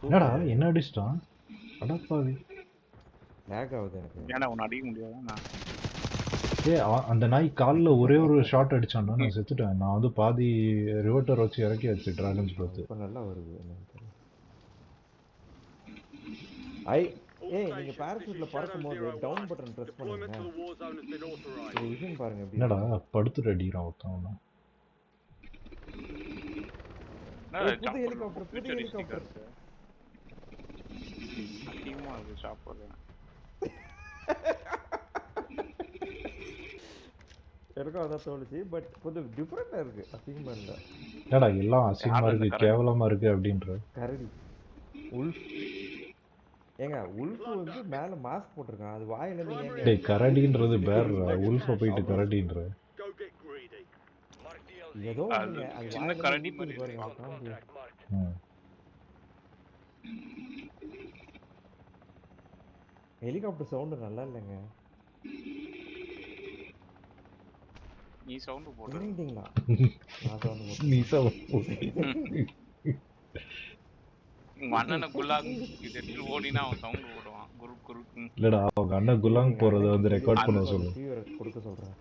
என்னடா என்ன அடிச்சிட்டான் அடப்பாவி லேக் ஆகுது எனக்கு. ஏன்னா உன்னை அடிக்க முடியாது. அந்த நாய் காலில் ஒரே ஒரு ஷாட் அடிச்சான்டா நான் செத்துட்டேன். நான் வந்து பாதி ரிவர்ட்டர் வச்சு இறக்கியாச்சு டிராகன்ஸ் பார்த்து. இப்போ நல்லா வருது என்னன்னு தெரியல. ஏய் நீங்க பாராசூட்ல பறக்கும்போது டவுன் பட்டன் பிரஸ் பண்ணுங்க. இது விஷன் பாருங்க எப்படி. என்னடா படுத்துட்டு அடிக்கிறான் ஒருத்தவன. புது ஹெலிகாப்டர். அதிகமா இருக்கு சாப்பாடு. எனக்கும் அதான் தோணுச்சு. பட் கொஞ்சம் டிஃப்ரெண்டா இருக்கு. அசிங்கமா இல்ல. என்னடா எல்லாம் அசிங்கமா இருக்கு கேவலமா இருக்கு அப்படின்ற. கரடி உல்ஃப். ஏங்க உல்ஃப் வந்து மேல மாஸ்க் போட்டிருக்கான். அது வாயில இருந்து ஏங்க டேய் கரடின்றது பேர் உல்ஃப போயிட்டு கரடின்ற. ஏதோ ஒண்ணுங்க அது சின்ன கரடி மாதிரி பாருங்க. ஹெலிகாப்டர் சவுண்ட் நல்லா இல்லைங்க. நீ சவுண்ட் போடு. இறங்கிட்டீங்களா? நான் சவுண்ட் போட்டு. நீ சவுண்ட் போடு. உங்க அண்ணனை குல்லாங் இது ஓடினா அவன் சவுண்ட் போடுவான். குருக் குருக். இல்லடா அவங்க அண்ணன் குல்லாங் போறத வந்து ரெக்கார்ட் பண்ண சொல்லு. கொடுக்க சொல்றேன்.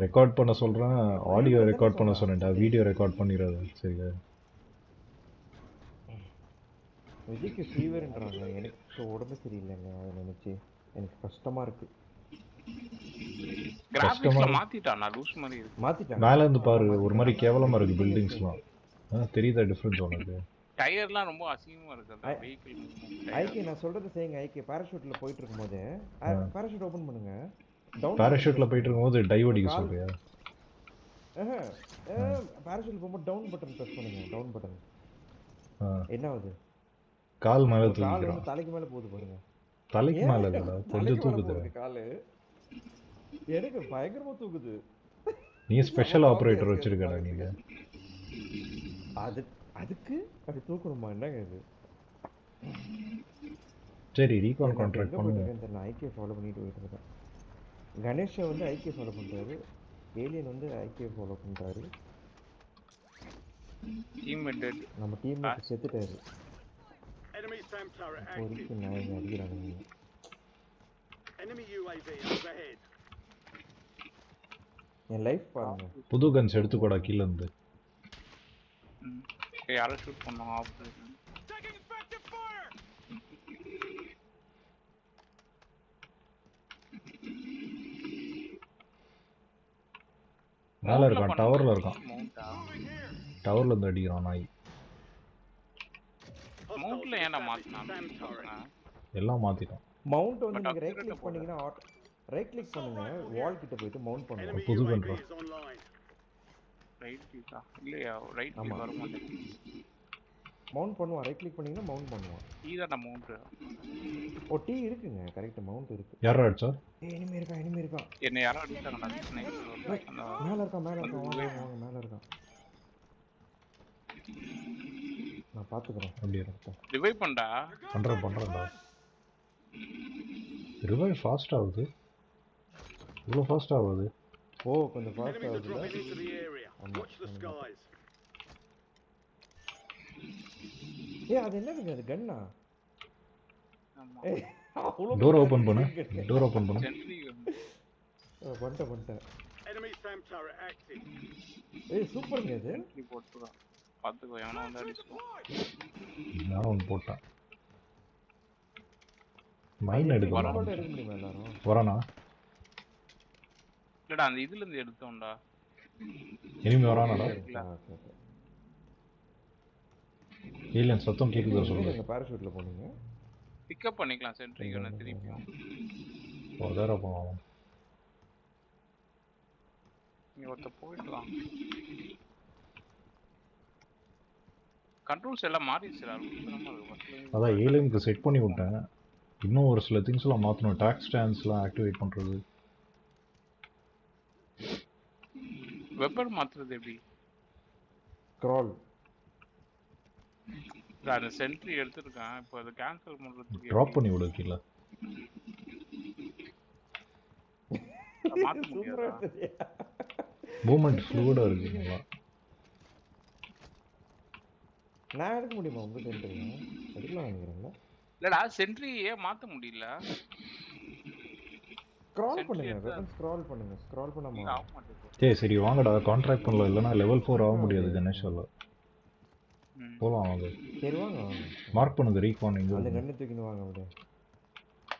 ரெக்கார்ட் பண்ண சொல்றேன். ஆடியோ ரெக்கார்ட் பண்ண சொன்னேன்டா. வீடியோ ரெக்கார்ட் பண்ணிராத சரியா? விஜய்க்கு ஃபீவர்ன்றாங்க. எனக்கு உடம்பு சரியில்லைங்க. அதை நினைச்சு எனக்கு கஷ்டமா இருக்கு. கிராபிக்ஸ்ல மாத்திட்டானா லூஸ் மாதிரி இருக்கு. மாத்திட்டாங்க. மேல இருந்து பாரு ஒரு மாதிரி கேவலமா இருக்கு பில்டிங்ஸ்லாம். தெரியுதா டிஃபரன்ஸ் உனக்கு? டயர்லாம் ரொம்ப அசிங்கமா இருக்கு அந்த வெஹிக்கிள் மூவ்மென்ட். ஐகே நான் சொல்றது செய்யுங்க. ஐகே பாராசூட்ல போயிட்டு இருக்கும்போது பாராசூட் ஓபன் பண்ணுங்க. டவுன் பாராசூட்ல போயிட்டு இருக்கும்போது டைவ் அடிக்க சொல்றியா? பாராசூட்ல போகும்போது டவுன் பட்டன் பிரஸ் பண்ணுங்க. Down button. என்ன ஆகுது? கால் மேல கால் தூக்கிறான். வந்து தலைக்கு மேல போகுது பாருங்க. தலைக்கு மேல இல்லடா கொஞ்சம் தூக்குது. காலு எனக்கு பயங்கரமா தூக்குது. நீ ஸ்பெஷல் ஆபரேட்டர் வச்சிருக்கடா நீங்க. அதுக்கு அது தூக்கணுமா? என்னங்க இது? சரி ரீகான் கான்ட்ராக்ட் பண்ணுங்க. நான் ஐகே ஃபாலோ பண்ணிட்டு போயிட்டு இருக்கேன். கணேஷ் வந்து ஐகே ஃபாலோ பண்றாரு. ஏலியன் வந்து ஐகே ஃபாலோ பண்றாரு. டீம்மேட் நம்ம டீம்மேட் செத்துட்டாரு. இப்போதைக்கு நான் அடிக்கிறானுங்க. என் லைஃப் பாருங்க. புது கன்ஸ் எடுத்துக்கோடா கீழ இருந்து. யாரோ ஷூட் பண்ணாங்க ஆபரேஷன். மேல இருக்கான் டவர்ல இருக்கான். டவர்ல இருந்து அடிக்கிறான் நாய். மவுண்ட்ல ஏன்டா மாத்துனாங்க? எல்லாம் மாத்திட்டான். மவுண்ட் வந்து நீங்க ரைட் கிளிக் பண்ணீங்கன்னா ரைட் கிளிக் பண்ணுங்க. வால் கிட்ட போயிட்டு மவுண்ட் பண்ணுங்க. புது கன்ட்ரா. ரைட் கிளிக்கா? இல்லையா ரைட் கிளிக் வர மாட்டேங்குது. மவுண்ட் பண்ணுவான். ரைட் கிளிக் பண்ணீங்கன்னா மவுண்ட் பண்ணுவான். டீ தான் மவுண்ட். ஓ டீ இருக்குங்க. கரெக்ட் மவுண்ட் இருக்கு. யாரா அடிச்சா? எனிமி இருக்கான். என்ன யாரோ அடிச்சாங்கடா. மேல இருக்கான். வாங்க மேல இருக்கான். நான் பாத்துக்கறேன். அப்படியே ரிவைவ் பண்ணடா. பண்றேன்டா. ரிவைவ் ஃபாஸ்ட் ஆகுது. இவ்வளவு ஃபாஸ்ட் ஆகுது. ஓ கொஞ்சம் ஃபாஸ்ட் ஆகுது. அது என்னதுங்க? அது கன்னா? டோர் ஓபன் பண்ணு. பண்ணிட்டேன். சூப்பர்ங்க இது. சென்ட்ரி போட்டுறான். பாத்துக்கோ எவனோ வந்து அடிச்சுவான். நான் ஒன்னு போட்டேன். மைன் எடுக்க முடியுமா எல்லாரும்? வரானா? இல்லடா அந்த இதுல இருந்து எடுத்தோம்டா. எனிமி வரானடா. ஏலியன் சத்தம் கேக்குதா சொல்லுங்க. நீங்க பாராசூட்ல போனீங்க. பிக்கப் பண்ணிக்கலாம் சென்ட்ரிக்கு என்ன திருப்பியும். ஒருதடவை போலாம். நீ ஒருத்த போயிடலாம். கண்ட்ரோல்ஸ் எல்லாம் மாறிடுச்சுடா. அதான் ஏலியனுக்கு செட் பண்ணி விட்டேன். இன்னும் ஒரு சில திங்ஸ்லாம் மாற்றணும். டாக் ஸ்டாண்ட்ஸ்லாம் ஆக்டிவேட் பண்ணுறது. வெப்பன் மாற்றுறது எப்படி? ஸ்க்ரால். அந்த சென்ட்ரி எடுத்துருக்கேன். இப்போ அதை கேன்சல் பண்ணுறதுக்கு ட்ராப் பண்ணி விடு கீழே. மாற்ற முடியாதா? மூவ்மெண்ட் ஃப்ளூயிடாக இருக்குங்களா? நான் எடுக்க முடியுமா உங்க சென்ட்ரியா? எடுக்கலாம் நினைக்கிறேன்ல. இல்லடா சென்ட்ரியே மாத்த முடியல. ஸ்க்ரால் சென்ட்ரி பண்ணுங்க, எடுத்தா வெப்பன் ஸ்க்ரால் பண்ணுங்க. ஸ்க்ரால் பண்ணா இல்ல ஆக மாறும். மாட்டேங்குது. சரி வாங்கடா கான்ட்ராக்ட் பண்ணல, இல்லைன்னா லெவல் 4 ஆக ஆ முடியாது ஓகே. கணேஷால. ம். போலாம் வாங்க. சரி வாங்க வாங்க. மார்க் பண்ணுங்க ரீகான் எங்க அந்த இருக்கு. கண்ணை தூக்கின்னு வாங்க அப்படியே.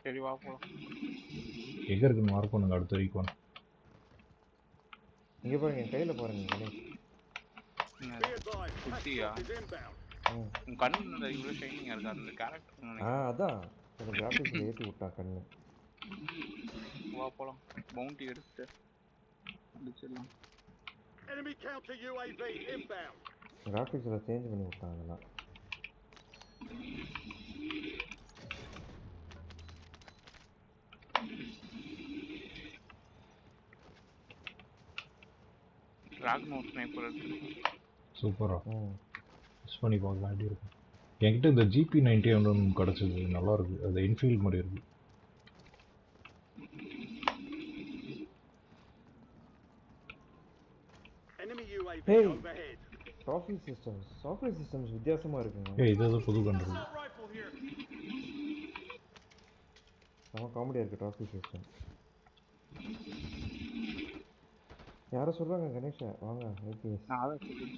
சரி வா போலாம். எங்க இருக்குன்னு மார்க் பண்ணுங்க அடுத்த ரீகான். இங்க பாருங்க, என் கையில பாருங்க கணேஷ். குட்டியா? ம். உன் கண்ணு இவ்வளவு ஷைனிங்கா இருக்கா அந்த கேரக்டர் நினைக்கிறேன். அதான் கொஞ்சம் கிராஃபிக்ஸில் ஏற்றி விட்டான் கண்ணு. வா போலாம். பவுண்டி எடுத்துட்டு அடிச்சிடலாம். கிராஃபிக்ஸில் சேஞ்ச் பண்ணி விட்டான் அதெல்லாம். டிராகன் ஸ்னைப்பர் எடுத்துருக்கோம். சூப்பரா ம். யூஸ் பண்ணி பார்க்கலாம் எப்படி இருக்கும். என்கிட்ட இந்த GP91 கிடச்சிது, நல்லா இருக்கு. அது இன்ஃபீல்ட் மாதிரி இருக்கு. ஹேய், சாஃப்ட்வேர் சிஸ்டம்ஸ் வித்தியாசமாக இருக்குங்க. இது ஏதோ புது கண்ட்ரோல். செம காமெடியாக இருக்குது ட்ராஃபி சிஸ்டம். யாரை சொல்கிறாங்க கணேஷா? வாங்க ஏபிஎஸ். நான் அதான் சொல்லிட்டு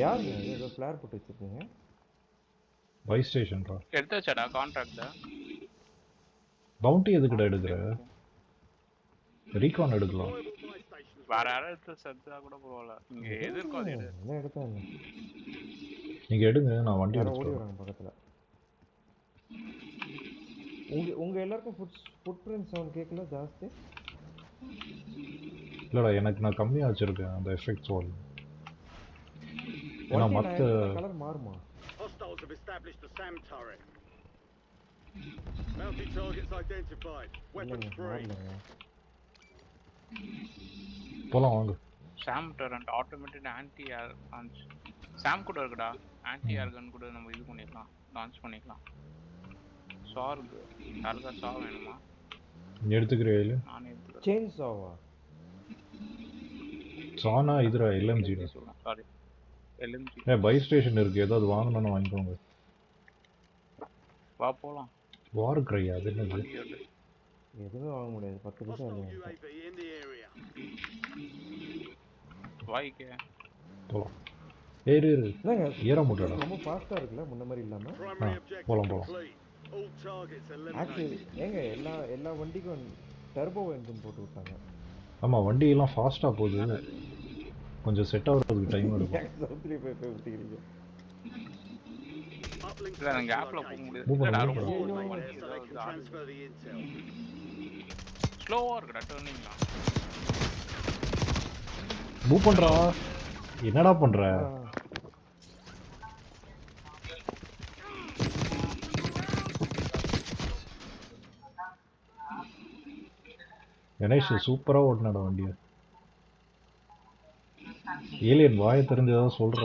யாருங்க ஏதோ ஃப்ளேர் போட்டு வச்சுருக்கீங்க? பை ஸ்டேஷன்ரா. எடுத்தாச்சாடா கான்ட்ராக்ட். பவுண்டி எதுக்குடா எடுக்கிற? ரீகான் எடுக்கலாம். வேற யாரும் எடுத்து செத்தா கூட பரவாயில்ல. இங்க எது இருக்கோ அது எடு. என்ன எடுத்தாங்க? நீங்க எடுங்க, நான் வண்டி யாரோ ஓடி எடுத்துட்டு வரேன். வராங்க பக்கத்தில். உங்க எல்லாருக்கும் ஃபுட் பிரிண்ட் சவுண்ட் கேட்கல ஜாஸ்தி? இல்லடா எனக்கு நான் கம்மியாக வச்சிருக்கேன் அந்த எஃபெக்ட்ஸ் வால்யூம். ஏன்னா வண்டி நான் மற்ற எடுத்தா கலர் மாறுமா? இல்லைங்க மாறலங்க. போலாம் வாங்க. SAM turret automated anti air launch. SAM கூட இருக்குடா. ஆன்டி ஏர் கன் கூட நம்ம இது பண்ணிக்கலாம், லான்ச் பண்ணிக்கலாம். சார்க்கு யாருக்கா சா வேணுமா? நீ எடுத்துக்கிறீங்க? நானே எடுத்துக்கிறேன். சேஞ்ச் சாவா? சானா இதுரா LMG. சொல்றேன் சாரி, LMG. பை ஸ்டேஷன் இருக்கு, ஏதாவது வாங்கணும்னு வாங்கிக்கோங்க. வா போலாம். வார் கிரை அது என்னது? வண்டி எடு. எதுவுமே வாங்க முடியாது, 10 பைசா இல்லையா? வாய்க்கே போலாம். ஏறு என்னங்க ஏற முடியல. ரொம்ப ஃபாஸ்ட்டாக இருக்குல்ல முன்ன மாதிரி இல்லாமல்? போலாம் போலாம். ஆக்சுவலி ஏங்க எல்லா வண்டிக்கும் டர்போ என்ஜின் போட்டு விட்டாங்க. ஆமாம் வண்டியெல்லாம் ஃபாஸ்ட்டாக போகுது, கொஞ்சம் செட் ஆகிறதுக்கு டைம் எடுக்கும். சவுத்துலேயே போய் விட்டுக்கிறீங்க. இல்ல அந்த கேப்ல போக முடியாது. Move இல்லடா பண்ணு, ரொம்ப move வண்டி ஏதாவது ஸ்லோவா இருக்குடா டர்னிங்லாம். மூவ் பண்ணுறா, என்னடா பண்ணுற? கணேஷ் சூப்பராக ஓட்டினாடா வண்டியை. ஏலியன் வாயை தெரிஞ்சதான் சொல்ற.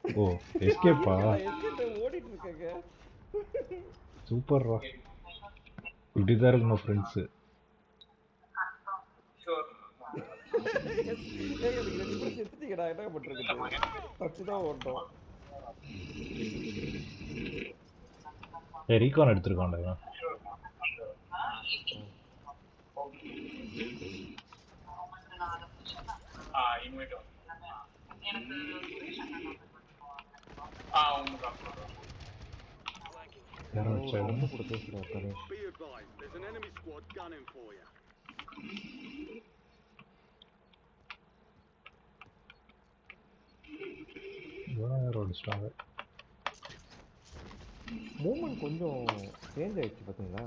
ஓ எஸ்கேப்பா? ஓடிட்டு இருக்கேங்க. சூப்பர்ரா, இப்படிதான் இருக்கணும் ஃப்ரெண்ட்ஸு. செத்துட்டீங்கடா, என்ன பண்றது? தச்சுதான் ஓட்டோம். ரீகான் எடுத்திருக்கான்டா இவன். ரொம்ப கூட பேசுறாரு கணேஷ். மூமெண்ட் கொஞ்சம் சேஞ்ச் ஆயிடுச்சு பாத்தீங்களா?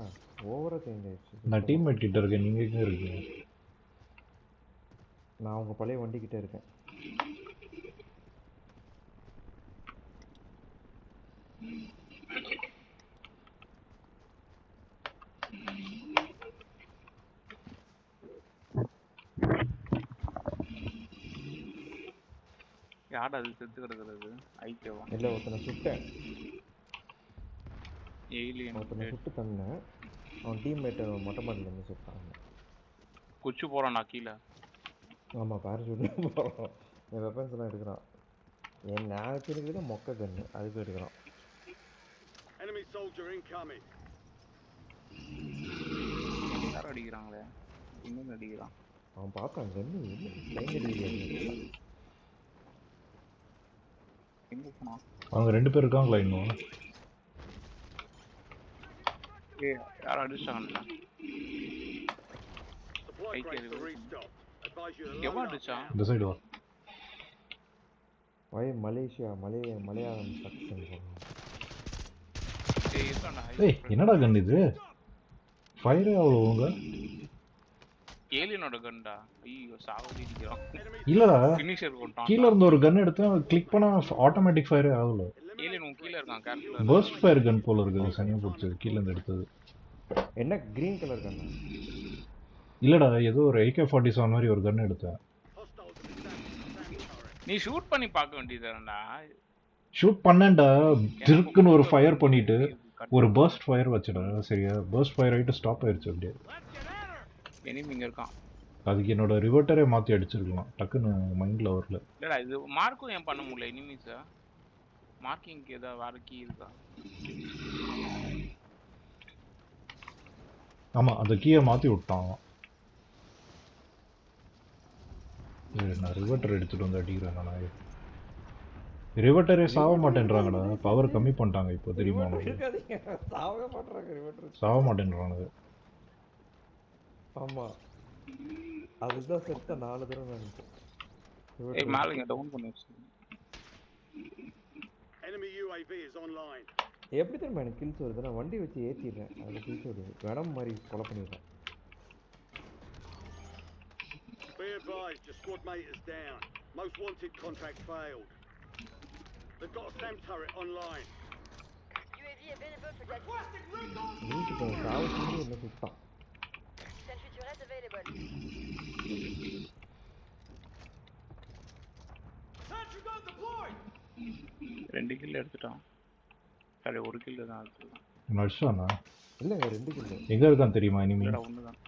ஓவரா சேஞ்ச் ஆயிடுச்சு. நான் டீம்மேட் கிட்ட இருக்கேன், நீங்க எங்க இருக்கீங்க? நான் உங்க பழைய வண்டி கிட்ட இருக்கேன். யாரா அது செத்து கிடக்குறது? ஐக்கியவா? இல்ல ஒருத்தனை சுட்டேன். ஏலியன் ஒருத்தனை சுட்டு தந்தேன். அவன் டீம்மேட் மொட்டை மாடியில இருந்து சுட்டான். குச்சி போறான் நான் கீழே. ஆமா பேராசூட் போறோம். என் வெப்பன்ஸ் எல்லாம் எடுக்கிறான். நான் வச்சிருக்கிறது மொக்க கன்னு, அதுக்கு எடுக்கிறான். Enemy soldier incoming. யாரும் அடிக்கிறாங்களே, இன்னும் அடிக்கிறான். அவன் பார்த்தான் கன்னு லைன் அடிக்கிறாங்க. எங்க போனா? அவங்க 2 பேர் இருக்காங்களா இன்னும்? யாரும் அடிச்சாங்கல்ல. Supply crates are restocked. Advise you to எவன் load up. அடிச்சான்? இந்த சைடு வா. மலேசியா மலையாளம் சக்சன் போறான். இருக்காண்டா. ஏய் என்னடா கன் இது? ஃபயரே அவ்வளோங்க. ஏலியனோட கன்டா. ஐயோ சாவடி அடிக்கிறான். இல்லடா ஃபினிஷர் கொண்டான். கீழ இருந்து ஒரு கன் எடுத்து கிளிக் பண்ணா ஆட்டோமேட்டிக் ஃபயரே ஆகல. ஏலியன் உன் கீழ இருக்கான் கேரக்டர். பர்ஸ்ட் ஃபயர் கன் போல இருக்குது சனியா பிடிச்சது கீழ இருந்து எடுத்தது. என்ன கிரீன் கலர் கன்னா? இல்லடா ஏதோ ஒரு AK-47 மாதிரி ஒரு கன் எடுத்தேன். Hostiles have established the SAM turret. நீ ஷூட் பண்ணி பார்க்க வேண்டியதுதான்டா. ஷூட் பண்ணேன்டா, திருக்குன்னு ஒரு ஃபயர் பண்ணிட்டு ஒரு பர்ஸ்ட் ஃபயர் வச்சடா. சரியா பர்ஸ்ட் ஃபயர் ஆயிட்டு ஸ்டாப் ஆயிருச்சு அப்படியே. எனிமி இங்க இருக்கான். அதுக்கு என்னோட ரிவர்ட்டரே மாத்தி அடிச்சிருக்கலாம், டக்குன்னு மைண்ட்ல வரல. இல்லடா இது மார்க்கும் ஏன் பண்ண முடியல எனிமீஸா? மார்க்கிங்க்கு ஏதாவது வேற கீ இருக்கா? ஆமா அந்த கீயை மாத்தி விட்டான் அவன். நான் ரிவர்ட்டர் எடுத்துட்டு வந்து அடிக்கிறேன். நான் ரிவர்ட்டரே சாவ மாட்டேன்றாங்கடா, பவர் கம்மி பண்ணிட்டாங்க இப்போ தெரியுமா உனக்கு? சாவவே மாட்டறாங்க ரிவர்ட்டர். சாவ மாட்டேன்றானுங்க. ஆமா அதுதான் செத்த 4 தடவை நான். ஏய் மேல இங்க டவுன் பண்ணி வச்சு. Enemy UAV is online. எப்படி தெரியுமா எனக்கு கில்ஸ் வருது? நான் வண்டி வச்சு ஏத்திடுறேன், அதுல கில்ஸ் வருது. வெனம் மாதிரி கொலை பண்ணிடுறேன். Be advised, your squad mate is down. Most wanted contract failed. They've got a SAM turret online. UAV available for that. வீட்டுக்கு சாவு செஞ்சு என்ன சுட்டான். Sentry turret available. ரெண்டு கில் எடுத்துட்டான். சரி ஒரு கில் தான் எடுத்துட்டான். நடிச்சானா? இல்லங்க 2 கில். எங்க இருக்கான் தெரியுமா எனிமி? இல்லடா ஒண்ணுதான்.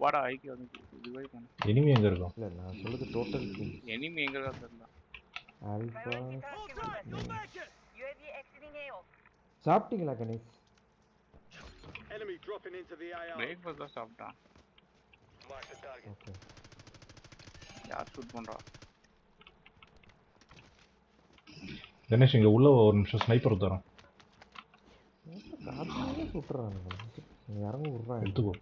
வாடா ஐக்கு வந்து ரிவைவ் பண்ணு. எனிமி எங்க இருக்கான்? இல்ல நான் சொல்றது டோட்டல் கில். எனிமி எங்க இருக்கா தெரியல. Alpha UAV exiting AO. சாப்பிட்டீங்களா Ganesh? Enemy dropping into the AO. Breakfast தான் சாப்பிட்டான். ஓகே யார் ஷூட் பண்றா? கணேஷ் இங்க உள்ள ஒரு நிமிஷம் ஸ்னைப்பர் தரேன், காரணமே சுட்டுறானுங்க. இறங்க விடுறான். எடுத்துக்கோ.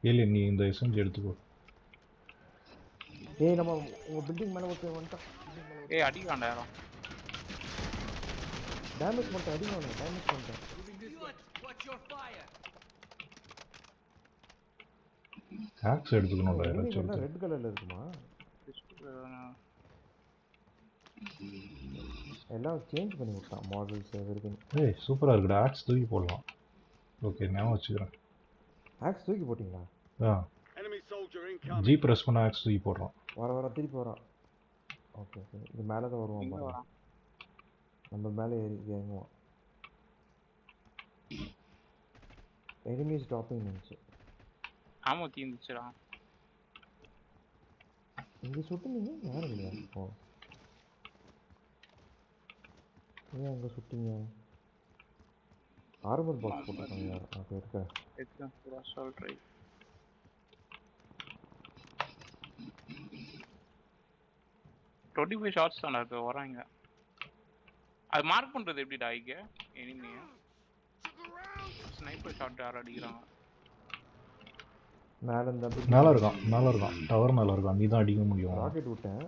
ஏலி நீ இந்த எஸ்எம்ஜி எடுத்துக்கோ. ஏய் நம்ம உங்க பில்டிங் மேல ஒருத்தன் வந்துட்டான். ஏய் அடிக்காண்டா யாரும். டேமேஜ் பண்ணிட்டேன், அடிவானே டேமேஜ் பண்ணிட்டேன். ஆக்ஸ் எடுத்துக்கணும்டா யாராச்சும் என்ன ஒருத்தர். ரெட் கலர்ல இருக்குமா? எல்லாம் சேஞ்ச் பண்ணி விட்டான் மாடல்ஸ் எவ்ரிதிங். ஏய் சூப்பரா இருக்குடா, ஆக்ஸ் தூக்கி போடலாம். ஓகே ஞாபகம் வச்சுக்கிறேன். ஆக்ஸ் தூக்கி போட்டீங்களா? ஆ Enemy soldier incoming. G press பண்ண ஆக்ஸ் தூக்கி போடுறோம். வர திருப்பி வரான். ஓகே ஓகே இது மேலே தான் வருவான் எங்க பாருங்க. வரான்? நம்ம மேலே ஏறி இறங்குவான். எனிமீஸ் டாப்பிங் நினைச்சு ஆமா தீந்துச்சுடா. இங்கே சுட்டுனீங்க யாரும் இல்லையா? ஓ ஏன் அங்கே சுட்டீங்க? ஆர்மர் பாக்ஸ் போட்டுருக்காங்க யார்? அப்போ இருக்க எத்தனை பூரா சொல்றேன். டுவெண்ட்டி 5 ஷார்ட்ஸ் தானே இப்போ வராங்க. அது மார்க் பண்றது எப்படிடா ஐக்கு எனிமியை? ஸ்னைப்பர் ஷாட் யார் அடிக்கிறாங்க? மேலே இந்த மேலே இருக்கான் டவர் மேலே இருக்கான். நீ தான் அடிக்க முடியும். ராக்கெட் விட்டேன்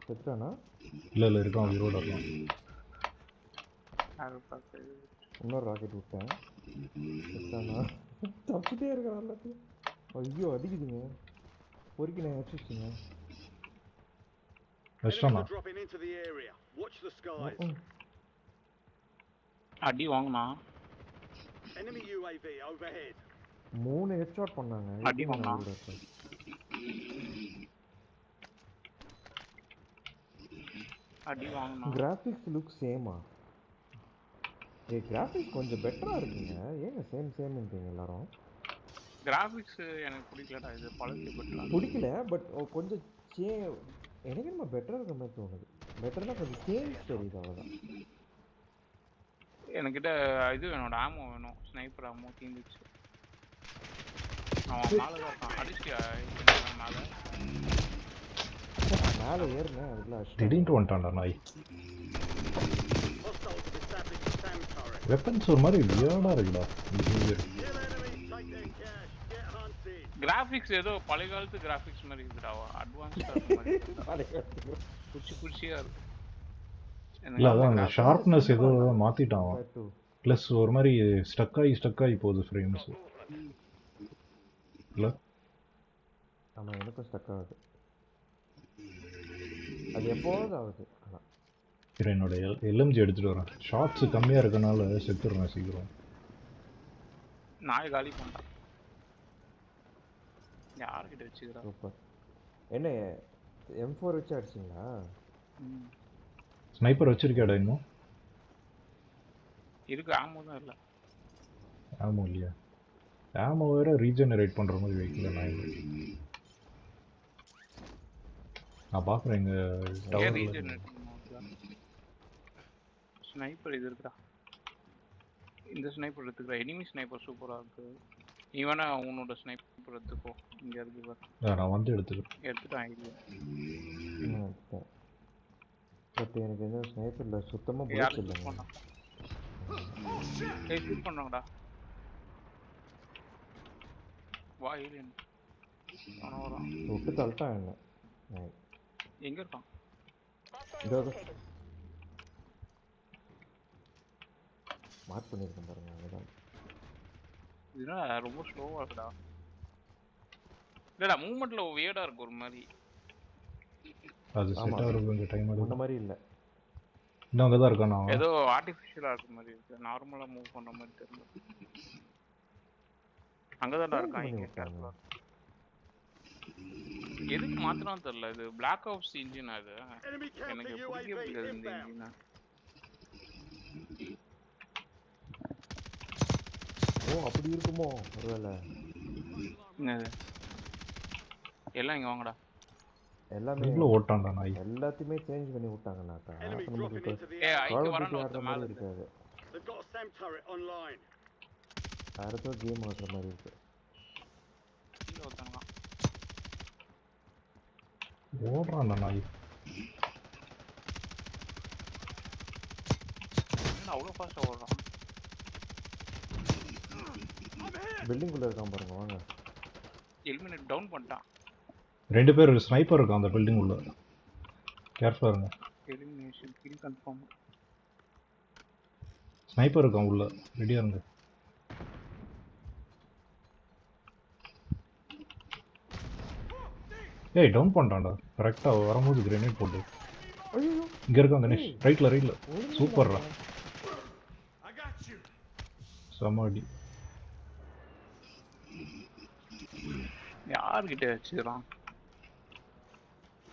செத்தானா? இல்லை இருக்கான், உயிரோட இருக்கான். யாரு பார்த்து இன்னொரு ராக்கெட் விட்டேன் செத்தானா? தப்பிட்டே இருக்கிறான் எல்லாத்தையும். ஐயோ அடிக்குதுங்க, பொறுக்கி நான் வச்சுச்சுங்க. Enemies வச்சிட்டானா? are dropping into the area. Watch the skies. அடி வாங்கினா? Enemy UAV overhead. 3 ஹெட்ஷாட் பண்ணாங்க. அடி வாங்கினா? அடி வாங்கினா? கிராஃபிக்ஸ் லுக் சேமா? கிராஃபிக்ஸ் கொஞ்சம் பெட்டரா இருக்குங்க. ஏங்க சேம்ன்றீங்க எல்லாரும்? கிராஃபிக்ஸ் எனக்கு பிடிக்கலடா, இது பழசு பெட்டரா. பிடிக்கல, பட் கொஞ்சம் சே எனக்கு என்னமோ பெட்டரா இருக்கிற மாதிரி தோணுது. பெட்டர்னா கொஞ்சம் சேஞ்ச் தெரியுது அவ்வளோதான். என்கிட்ட இது வேணும், ஆமோ வேணும், ஸ்னைப்பர் ஆமோ தீந்துச்சு. அவன் மேலே தான் இருக்கான், அடிச்சிட்டியா மேலே? மேலே ஏறினேன் அதுக்குள்ள திடீர்னு வந்துட்டான்டா நாய். Hostiles have established a SAM turret. Weapons ஒரு மாதிரி வியர்டா இருக்குடா. Kill enemies, take their cash, get hunted. Graphics ஏதோ பழைய காலத்து கிராஃபிக்ஸ் மாதிரி இருக்குடா, அட்வான்ஸ்டா இருக்க மாதிரி இருக்குடா. குச்சியா இருக்கு. இல்ல அதான் அந்த ஷார்ப்னஸ் ஏதோ மாத்திட்டான். ப்ளஸ் ஒரு மாதிரி ஸ்டக் ஆகி போகுது ஃப்ரேம்ஸ். இல்ல ஆமா, எனக்கும் ஸ்டக் ஆகுது. அது எப்போது ஆகுது. சரி, என்னோட எல்எம்ஜி எடுத்துட்டு வரேன். ஷார்ட்ஸ் கம்மியா இருக்கனால செத்துடுறேன் சீக்கிரம். நாய் காலி பண்ணிட்டான். யார்கிட்ட வச்சுக்கிறா? சூப்பர். என்ன M4 வச்சு அடிச்சிங்களா? ஸ்னைப்பர் வச்சிருக்கியாடா இன்னும்? இருக்கு, ஆமோ தான் இல்லை. ஆமோ இல்லையா? ஆமோ வேற ரீஜெனரேட் பண்ற மாதிரி வைக்கல நான் பாக்குறேன் இங்க டவர்ல. ஸ்னைப்பர் இது இருக்குடா, இந்த ஸ்னைப்பர் எடுத்துக்கிறா. எனிமி ஸ்னைப்பர் சூப்பரா இருக்கு. நீ வேணா உன்னோட ஸ்னைப்பர் எடுத்துக்கோ, இங்க இருக்கு பாரு. நான் வந்து எடுத்துக்கிறேன். எடுத்துட்டேன் ஐடியா. பட் எனக்கு எந்த ஸ்னைப்பர்ல சுத்தமா புல்லட்ஸ் இல்லைங்க. ஏய் ஷூட் பண்ணாங்கடா. வா ஏலியன். அவன விட்டு தள்ளிட்டான் என்ன. எங்க இருக்கான்? இதோ மார்க் பண்ணியிருக்கேன் பாருங்க, அதுதான். இதுனா ரொம்ப ஸ்லோவா இருக்குடா. இல்லடா, மூவ்மெண்ட்ல வியர்டா இருக்கு ஒரு மாதிரி. அது செட் ஆகுறதுக்கு டைம் ஆகுது. அந்த மாதிரி இல்ல, இன்னும் அங்க தான் இருக்கானா? ஏதோ ஆர்டிஃபிஷியலா இருக்க மாதிரி இருக்கு, நார்மலா மூவ் பண்ண மாதிரி தெரியல. அங்கதான்டா இருக்கான். இங்க கேர்ஃபுல்லா. எதுக்கு மாத்தறான்னு தெரியல. இது பிளாக் ஆப்ஸ் இன்ஜின் அது. எனக்கு பிடிக்கவே பிடிக்காது இந்த இன்ஜின். ஓ அப்படி இருக்குமோ ஒருவேளை. எல்லாம் இங்க வாங்கடா. எல்லாமே ஓட்டான்டா நாய். எல்லாத்தையுமே சேஞ்ச் பண்ணி விட்டாங்கனாக்கா நமக்கு ஆடுற மாதிரி இருக்காது. அடுத்த கேம் ஆடுற மாதிரி இருக்கு. ஓடுறான்டா நாய். அவ்வளோ ஃபாஸ்டா ஓடுறான். பில்டிங் குள்ள இருக்கான் பாருங்க, வாங்க. எலிமினேட் டவுன் பண்ணிட்டான். ரெண்டு பேர் ஸ்னைப்பர் இருக்கான் அந்த பில்டிங் உள்ள. கேர்ஃபுல்லா இருங்க. Elimination kill confirm. ஸ்னைப்பர் இருக்கான் உள்ள, ரெடியா இருங்க. ஏய் டவுன் பண்ணிட்டான்டா. கரெக்டா வரும்போது கிரேனேட் போட்டு. இங்க இருக்கான் கணேஷ், ரைட்ல. சூப்பர்ரா, சமாடி. யார்கிட்ட வச்சுக்கிறான்?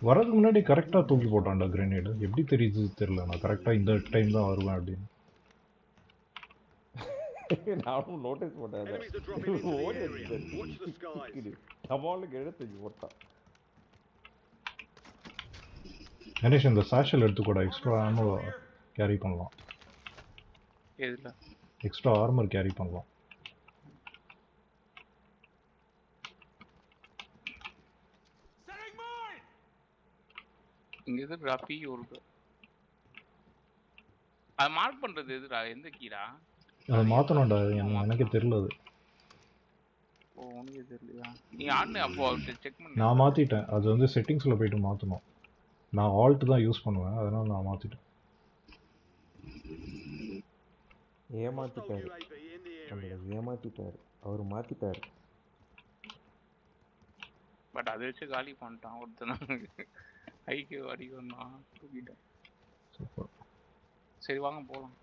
வரதுக்கு முன்னாடி கரெக்டா தூக்கி போட்டான்டா கிரேனேடு. எப்படி தெரியுது தெரியல. நான் கரெக்டா இந்த டைம் தான் வருவேன் அப்படின்னு. நானும் நோட்டீஸ் பண்ணேன். கமாலுக்கு எடுத்து போட்டான். கணேஷ் இந்த சாஷல் எடுத்துக்கூட எக்ஸ்ட்ரா ஆர்மர் கேரி பண்ணலாம். எதுல? எக்ஸ்ட்ரா ஆர்மர் கேரி பண்ணலாம். இங்க எதுடா பி இருக்கு? அது மார்க் பண்றது எதுடா? எந்த கீடா? அது மாத்தணும்டா, எனக்கு தெரியல அது. ஓ உனக்கு தெரியலையா? நீ ஆடு அப்போ செக் பண்ணு. நான் மாத்திட்டேன். அது வந்து செட்டிங்ஸ்ல போயிட்டு மாத்தணும். நான் ஆல்ட் தான் யூஸ் பண்ணுவேன், அதனால நான் மாத்திட்டேன். ஏமாத்திட்டாரு, அவர் மாத்திட்டாரு. பட் அதை வச்சு காலி பண்ணிட்டான் ஒருத்தன். ஐக்கு அடிக்கணும்னா தூக்கிட்டேன். சூப்பர். சரி வாங்க போகலாம்.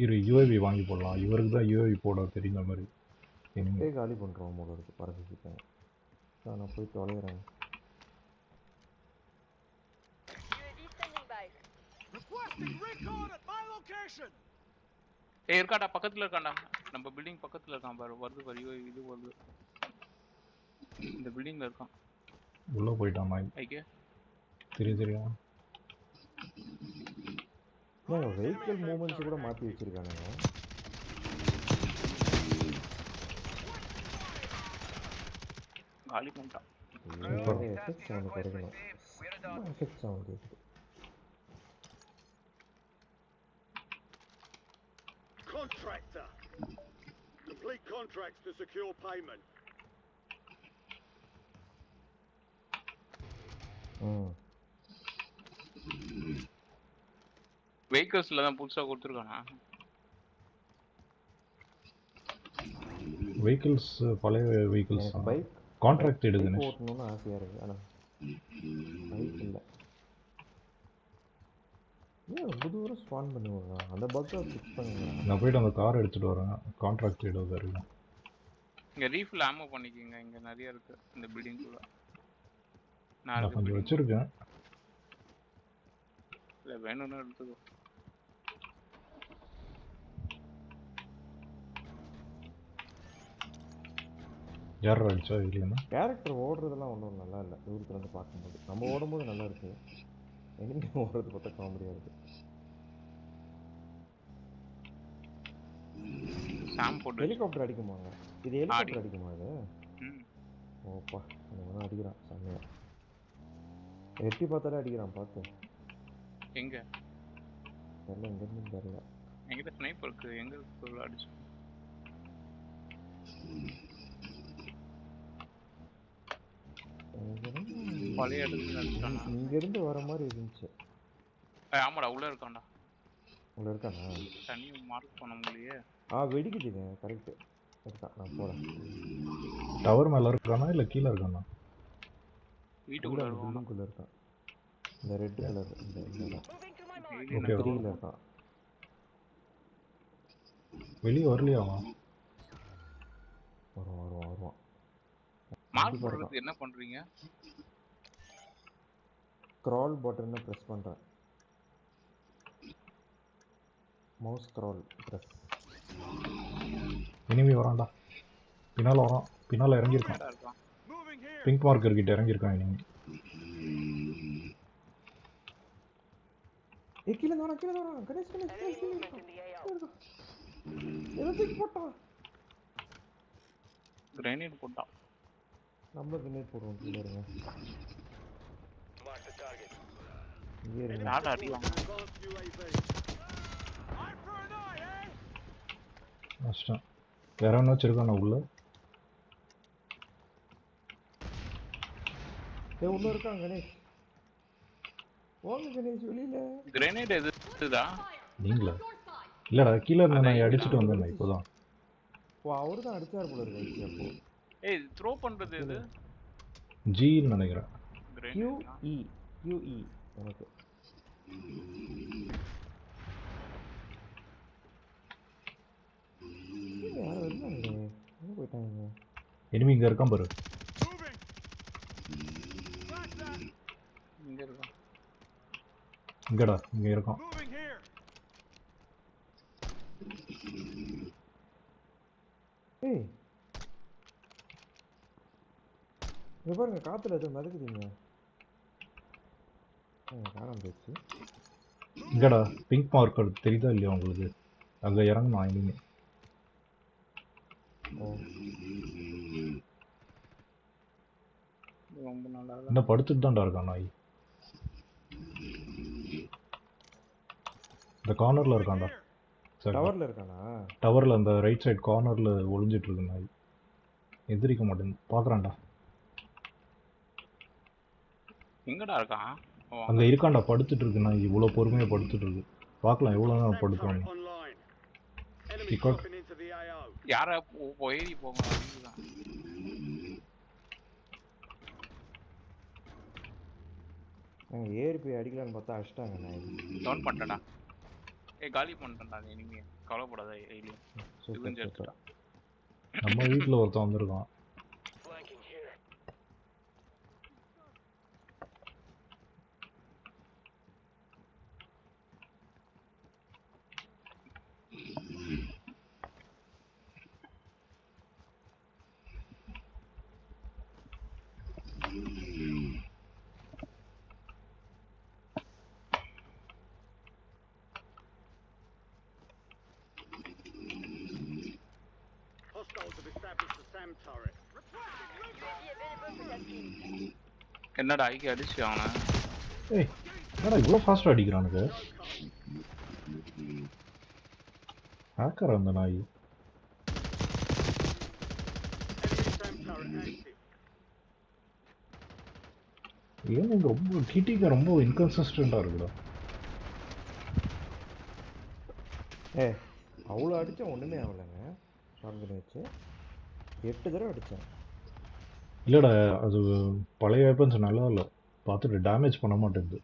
இரு யூஏவி வாங்கி போடலாம். இவருக்கு தான் யூஏவி போட தெரியுற மாதிரி. காலி பண்ணுறோம் போல இருக்கு பறக்கிட்டேன். நான் போய் தொலைகிறேன். UAV standing by. Requesting recon at my location. ஏய் இருக்காடா, பக்கத்துல இருக்கான்டா. நம்ம பில்டிங் பக்கத்துல இருக்கான் பாரு. வருது பாரு. இது வருது. இந்த பில்டிங்ல இருக்கான். உள்ள போயிட்டான் நாய். ஐக்கே. தெரியும். வெஹிக்கிள் மூவ்மெண்ட்ஸ் கூட மாத்தி வச்சிருக்கானுங்க. காலி பண்ணிட்டான். எஃபெக்ட் சவுண்ட் குறைக்கணும். எஃபெக்ட் சவுண்ட் கேக்குது. Contractor. Complete contracts to secure payment. வெஹிக்கிள்ஸ்ல தான் புதுசா கொடுத்துருக்கானா? வெஹிக்கிள்ஸ் பழைய வெஹிக்கிள்ஸ் தான். பைக் கான்ட்ராக்ட் எடுங்க. ஓட்டணும்னு ஆசையா இருக்கு. ஆனா பைக் இல்ல. ஏன் ரொம்ப தூரம் ஸ்பான் பண்ணுவாங்க? அந்த பக்கை ஃபிக்ஸ் பண்ணுங்க. நான் போயிட்டு அந்த கார் எடுத்துட்டு வரேன். கான்ட்ராக்ட் எடுக்க இருக்கேன். இங்க ரீஃபில் ஆமோ பண்ணிக்கங்க. இங்க நிறைய இருக்கு இந்த பில்டிங்குள்ள. நான் கொஞ்சம் வச்சிருக்கேன். இல்ல வேணும்னு எடுத்துக்கோ. யார் அடிச்சா இல்லையா? கேரக்டர் ஓடுறதெல்லாம் ஒன்றும் நல்லா இல்லை தூரத்துல இருந்து பார்க்கும்போது. நம்ம ஓடும்போது நல்லா இருக்கு. எனிமே ஓடுறது பார்த்தா காமெடியா இருக்கு. ஹெலிகாப்டர் அடிக்குமாங்க? இது ஹெலிகாப்டர் அடிக்குமா இது? ஓப்பா இவன் அடிக்கிறான் செம்மையா. எட்டி பார்த்தாலே அடிக்கிறான். பார்த்து எங்க தெரியல, எங்க இருந்து தெரியல. எங்கிட்ட ஸ்னைப்பர் இருக்கு. எங்க இருக்கு அடிச்சு? பழைய இடத்துல அடிச்சானா? இங்க இருந்து வர மாதிரி இருந்துச்சு. ஆமாடா, உள்ள இருக்கான்டா. உள்ள இருக்கானா? தனி மார்க் பண்ண முடியலையே. வெடிக்குதுங்க. கரெக்ட் இருக்கான். நான் போறேன். டவர் மேல இருக்கானா இல்ல கீழ இருக்கானா? வீட்டுக்குள்ள இருக்கான். பில்டிங்குள்ள இருக்கான். இந்த ரெட் கலர் இந்த ஓகே த்ரீல இருக்கான். வெளிய வரலையா அவன்? வருவான். மார்க் பண்றதுக்கு என்ன பண்றீங்க? ஸ்க்ரால் பட்டனை பிரஸ் பண்றேன். Mouse scroll press. எனிமி வரான்டா. பின்னால வரான். பின்னால இறங்கி இருக்கான். பிங்க் மார்க்கர் கிட்ட இறங்கி இருக்கான் எனிமி. கீழே வரான். கணேஷ் எதுக்கு போட்டான்? கிரேனேட் போட்டான். நம்ம கிரேனேட் போடுவோம். கீழே இருங்க. யாரா அடிவாங்க? கஷ்டம். வேற என்ன வச்சிருக்கானா உள்ள? உள்ள இருக்கான் கணேஷ். ஓங்க கணேஷ் வெளியில. கிரேனேட் எதுடா? நீங்களா? இல்லடா, கீழ இருந்து நான் அடிச்சிட்டு வந்தேன் இப்போதான். அவரு தான் அடிச்சார் போல இருக்கு அப்போ. ஏய் த்ரோ பண்றது எது? ஜி ன்னு நினைக்கிறேன். QE எனக்கு. யாரோ இருந்தாங்க. எங்க போயிட்டாங்க? எனிமி இங்க இருக்கான் பாரு. இங்க இருக்கான். இங்கடா, இங்க இருக்கான். ஏய் இங்க பாருங்க, காத்துல ஏதோ மிதக்குதுங்க. காணாம போயிடுச்சு. இங்கடா, பிங்க் மார்க்கர் தெரியுதா இல்லையா உங்களுக்கு? அங்க இறங்கணும் எனிமி. ரொம்ப நல்லா என்ன படுத்துட்டு தான்டா இருக்கான் நாய். இந்த கார்னர்ல இருக்கான்டா. டவர்ல இருக்கானா? டவர்ல அந்த ரைட் சைடு கார்னர்ல ஒளிஞ்சிட்டு இருக்கு நாய். எந்திரிக்க மாட்டேன். பாக்குறான்டா. எங்கடா இருக்கான்? அங்க இருக்கான்டா, படுத்துட்டு இருக்கு நாய். இவ்வளவு பொறுமையா படுத்துட்டு இருக்கு. பார்க்கலாம் எவ்வளவு நேரம் படுத்துவாங்க. யாரா போய் போங்க. ஏறி போய் அடிக்கலான்னு பார்த்தா அடிச்சிட்டாங்க நாய். டவுன் பண்ணிட்டடா. காலி பண்ணிட்டேன்டா இனிமே. கவலைப்படாத. சூப்பர். நம்ம வீட்டுல ஒருத்தன் வந்திருக்கான். SAM turret. UAV available for tasking. என்னடா ஐக்கு அடிச்சு அவனை ஏய் என்னடா இவ்வளோ ஃபாஸ்ட்டாக அடிக்கிறானுங்க ஹேக்கர் அந்த நாய் Enemy SAM turret active. ஏன் இங்கே ரொம்ப டிடிக்கு ரொம்ப இன்கன்சிஸ்டண்ட்டாக இருக்குடா அவ்வளோ அடித்தேன் ஒன்றுமே ஆகலைங்க ஷார்ட்கன் வச்சு 8 தடவை அடித்தேன். இல்லைடா அது பழைய வெப்பன்ஸ் நல்லா இல்லை பார்த்துட்டு டேமேஜ் பண்ண மாட்டேங்குது.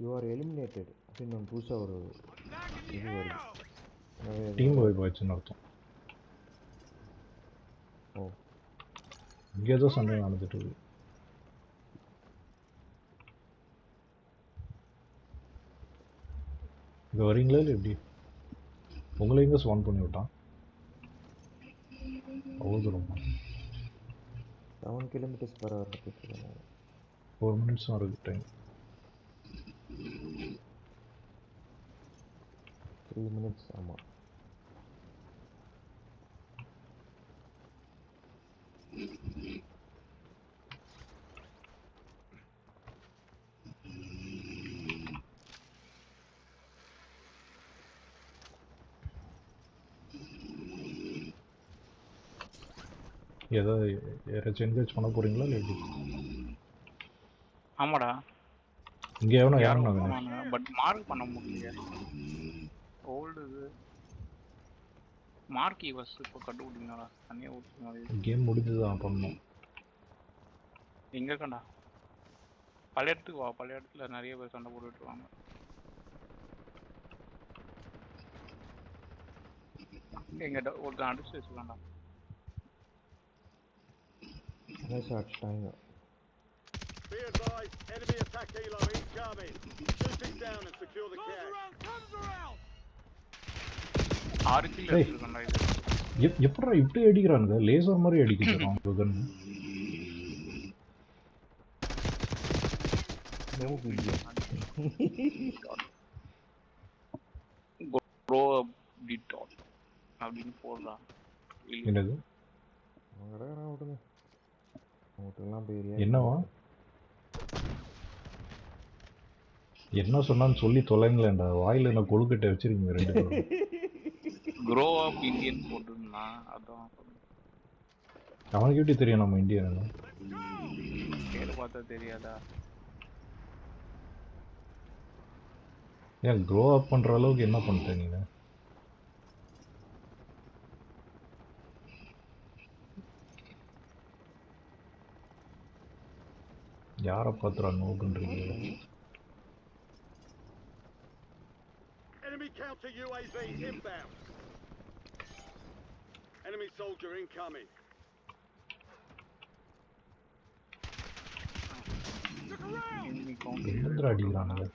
யூ ஆர் எலிமினேட்டட் அப்படின்னு ஒன்று புதுசாக ஒரு இது வருது. டீம் வைப் ஆயிடுச்சுன்னு அர்த்தம். ஓ இங்கே ஏதோ சண்டை நடந்துட்டு இருக்கு. இங்கே வரீங்களா இல்லை எப்படி? உங்களை எங்கே ஸ்வான் பண்ணி விட்டான்? அவ்வளோ தூரம் 7 kilometers per hour போயிட்டுருக்காங்க. 4 minutes தான் இருக்கு டைம். 3 minutes ஆமாம். ஏதாவது யாராச்சும் என்கரேஜ் பண்ண போறீங்களா இல்லை எப்படி? ஆமாடா இங்கே எவனோ யாரும் இறங்கினாங்க. பட் மார்க் பண்ண முடியல. ஓல்டு இது மார்க் ஈவஸ் இப்போ கண்டுபிடிங்கடா தனியாக ஊற்றி மாதிரி கேம் முடிஞ்சுதான் பண்ணணும். எங்கே இருக்கண்டா பழைய இடத்துக்கு வா. பழைய இடத்துல நிறைய பேர் சண்டை போட்டுட்டு இருக்காங்க. எங்கிட்ட ஒருத்தன் அடிச்சு வச்சுக்கலாம்டா. அடிச்சிட்டாங்க. Be advised, enemy attack helo incoming. Shoot it down and secure the cache. 6 kill எடுத்துருக்கேன்டா இது. எப்படா இப்படி அடிக்கிறானுங்க? லேசர் மாதிரி அடிக்கிறான் அவங்க கன். No video. ப்ரோ டிடாட் அப்படின்னு போடுறான். என்னது? அவங்கடா விடுங்க. அவங்கள்ட்டெல்லாம் போய் என்னவா? என்ன சொன்னான்னு சொல்லி தொலைங்களேன்டா. வாயில என்ன கொழுக்கட்டை வச்சிருக்கீங்க ரெண்டு பேரும். க்ரோ அப் இந்தியன் போட்டுருந்தான் அதான். அவனுக்கு எப்படி தெரியும் நம்ம இந்தியன்? பேர் பார்த்தா தெரியாதா? ஏன் க்ரோ அப் பண்ற அளவுக்கு என்ன பண்ணிட்டேன் நீங்க? யாரை பார்த்துறா நோக்குன்றீங்க? Enemy counter UAV inbound. Enemy soldier incoming. என்னதுடா அடிக்கிறானுங்க?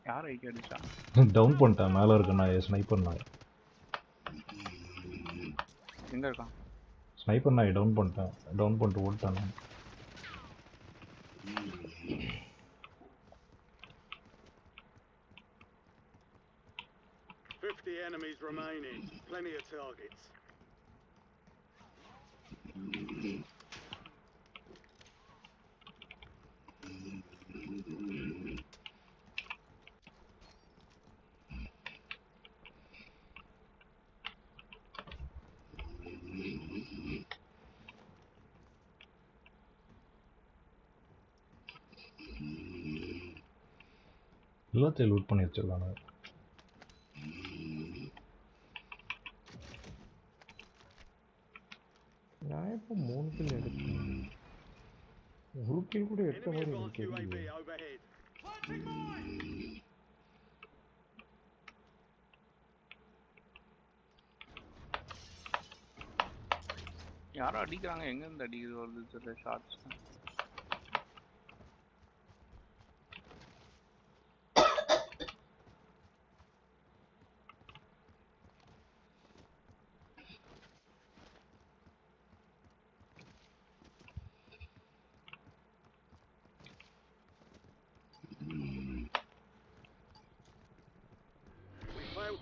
யார் ஐக்கு அடிச்சா? டவுன் பண்ணிட்டேன். மேலே இருக்க நான் ஸ்னைப்பர் நாய். எங்க இருக்கான்? ஸ்னைப்பர் நாய் டவுன் பண்ணிட்டேன். டவுன் பண்ணிட்டு ஓட்டானே. Enemies remaining. Plenty of targets. எல்லாத்தையும் லூட் பண்ணி வச்சிருக்காங்க. நான் இப்போ 3 கில் எடுத்தேன். ஒரு கில் கூட எடுத்த மாதிரி எனக்கு தெரியல. யாரோ அடிக்கிறாங்க. எங்க இருந்து அடிக்கிறது வருது தெரியல. Shorts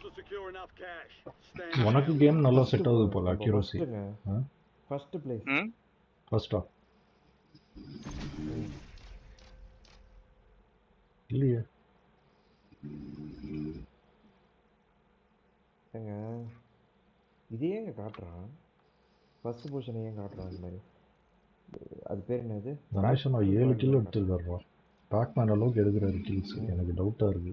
to secure enough cash. Stand உனக்கு down. கேம் நல்லா செட் ஆகுது போல அக்யூரசி ஃபர்ஸ்ட் பிளேஸ். ம் ஃபர்ஸ்டா இல்லையே ஏங்க இது ஏங்க காட்டுறான்? ஃபர்ஸ்ட் பொசிஷனை ஏன் காட்டுறான் இந்த மாதிரி? அது பேர் என்னது? கணேசன் 7 கிலோ எடுத்துருக்காருப்பா. பேக்மேன் அளவுக்கு எடுக்கிறாரு கில்ஸ். எனக்கு டவுட்டா இருக்கு.